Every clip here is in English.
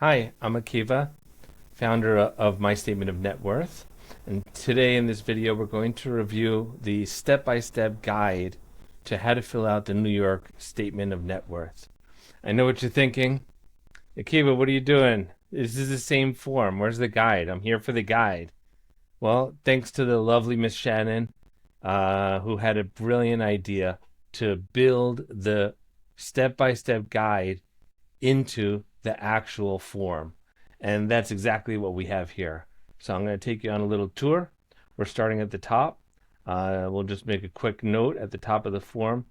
Hi, I'm Akiva, founder of My Statement of Net Worth. And today in this video, we're going to review the step-by-step guide to how to fill out the New York Statement of Net Worth. I know what you're thinking. Akiva, what are you doing? This is the same form. Where's the guide? I'm here for the guide. Well, thanks to the lovely Miss Shannon, who had a brilliant idea to build the step-by-step guide into the actual form. And that's exactly what we have here. So I'm going to take you on a little tour. We're starting at the top. We'll just make a quick note at the top of the form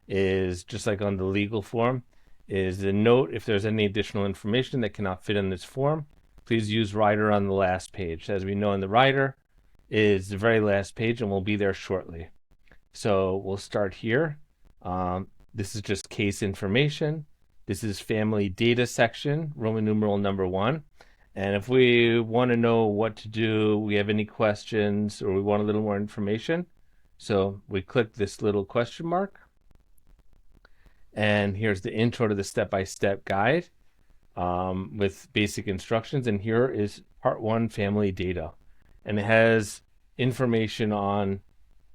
is just like on the legal form is the note if there's any additional information that cannot fit in this form, please use writer on the last page. As we know in the writer is the very last page and we'll be there shortly. So we'll start here. This is just case information. This is family data section, Roman numeral number 1. And if we want to know what to do, we have any questions, or we want a little more information, so we click this little question mark. And here's the intro to the step-by-step guide with basic instructions. And here is part 1, family data. And it has information on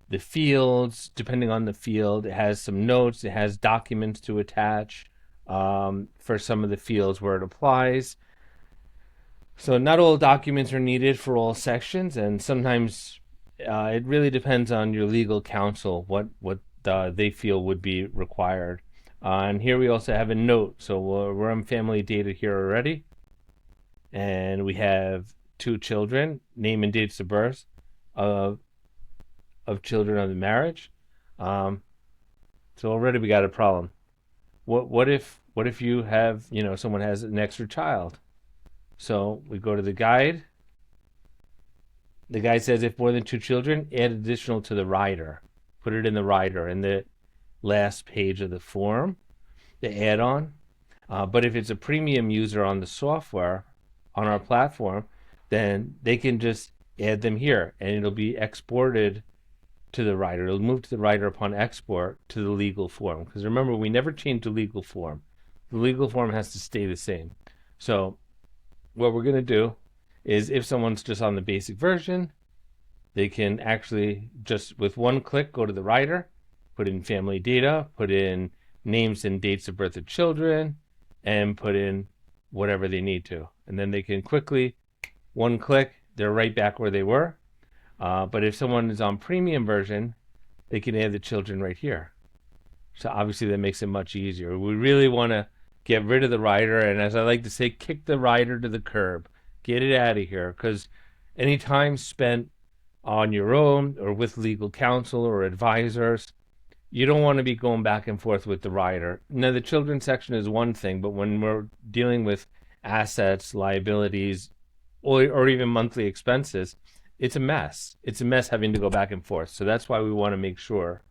the fields, depending on the field. It has some notes. It has documents to attach for some of the fields where it applies. So not all documents are needed for all sections, and sometimes it really depends on your legal counsel what they feel would be required. And here we also have a note. So we're on family data here already, and we have 2 children, name and dates of birth of children of the marriage. So already we got a problem. What if you have, someone has an extra child? So we go to the guide. The guide says if more than 2 children, add additional to the rider. Put it in the rider in the last page of the form, the add-on. But if it's a premium user on the software, on our platform, then they can just add them here and it'll be exported to the writer. It'll move to the writer upon export to the legal form. Because remember, we never change the legal form. The legal form has to stay the same. So what we're going to do is if someone's just on the basic version, they can actually just with one click go to the writer, put in family data, put in names and dates of birth of children, and put in whatever they need to. And then they can quickly, one click, they're right back where they were. But if someone is on premium version, they can add the children right here. So obviously that makes it much easier. We really want to get rid of the rider, and as I like to say, kick the rider to the curb. Get it out of here, because any time spent on your own or with legal counsel or advisors, you don't want to be going back and forth with the rider. Now, the children's section is one thing, but when we're dealing with assets, liabilities, or even monthly expenses, it's a mess. It's a mess having to go back and forth. So that's why we want to make sure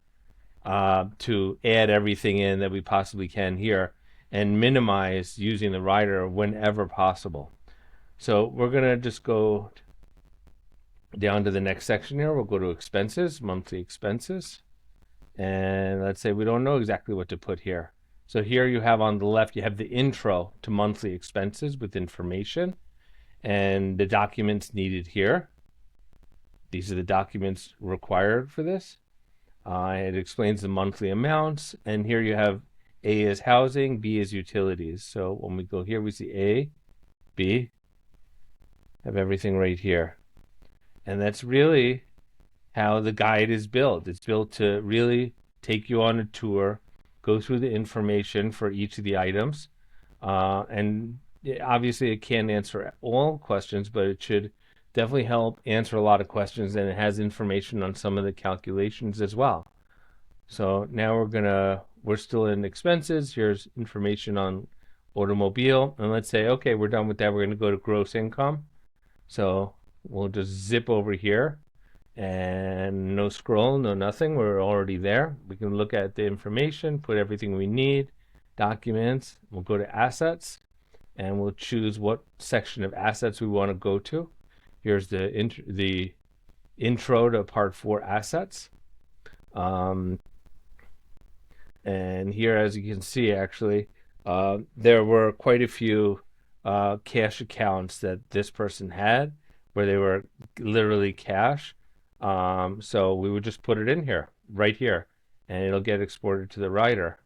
to add everything in that we possibly can here and minimize using the rider whenever possible. So we're going to just go down to the next section here. We'll go to expenses, monthly expenses. And let's say we don't know exactly what to put here. So here you have on the left, you have the intro to monthly expenses with information and the documents needed here. These are the documents required for this. It explains the monthly amounts. And here you have A is housing, B is utilities. So when we go here, we see A, B, have everything right here. And that's really how the guide is built. It's built to really take you on a tour, go through the information for each of the items. And obviously it can't answer all questions, but it should definitely help answer a lot of questions, and it has information on some of the calculations as well. So now we're still in expenses. Here's information on automobile, and let's say, okay, we're done with that. We're going to go to gross income. So we'll just zip over here and no scroll, no nothing. We're already there. We can look at the information, put everything we need, documents. We'll go to assets and we'll choose what section of assets we want to go to. Here's the intro to part 4 assets. And here, as you can see, actually, there were quite a few cash accounts that this person had where they were literally cash. So we would just put it in here, right here, and it'll get exported to the writer.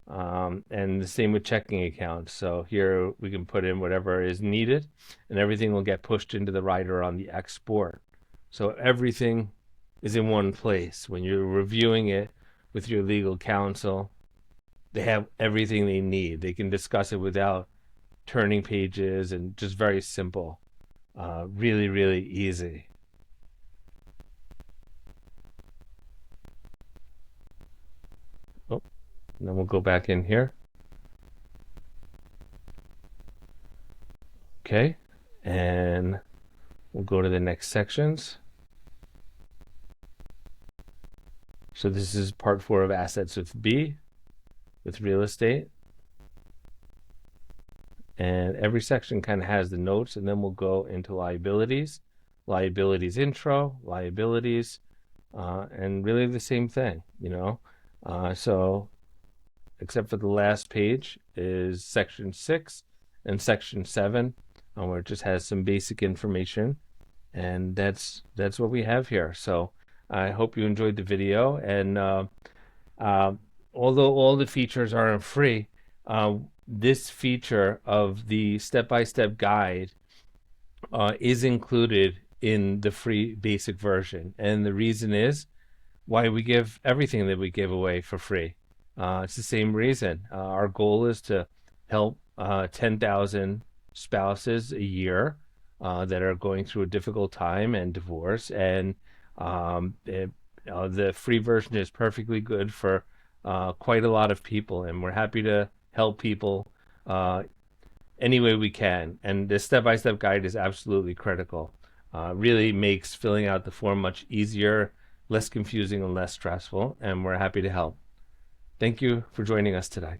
And the same with checking accounts. So here we can put in whatever is needed, and everything will get pushed into the writer on the export. So everything is in one place. When you're reviewing it with your legal counsel, they have everything they need. They can discuss it without turning pages, and just very simple. Really, really easy. Oh, and then we'll go back in here. Okay, and we'll go to the next sections. So this is part 4 of assets with B, with real estate. And every section kind of has the notes, and then we'll go into liabilities, liabilities intro, liabilities, and really the same thing, you know. So except for the last page is section 6 and section 7, where it just has some basic information, and that's what we have here. So I hope you enjoyed the video, and although all the features aren't free, this feature of the step-by-step guide is included in the free basic version, and the reason is why we give everything that we give away for free. It's the same reason. Our goal is to help 10,000 spouses a year that are going through a difficult time and divorce, and the free version is perfectly good for quite a lot of people, and we're happy to help people any way we can. And this step-by-step guide is absolutely critical. Really makes filling out the form much easier, less confusing, and less stressful, and we're happy to help. Thank you for joining us today.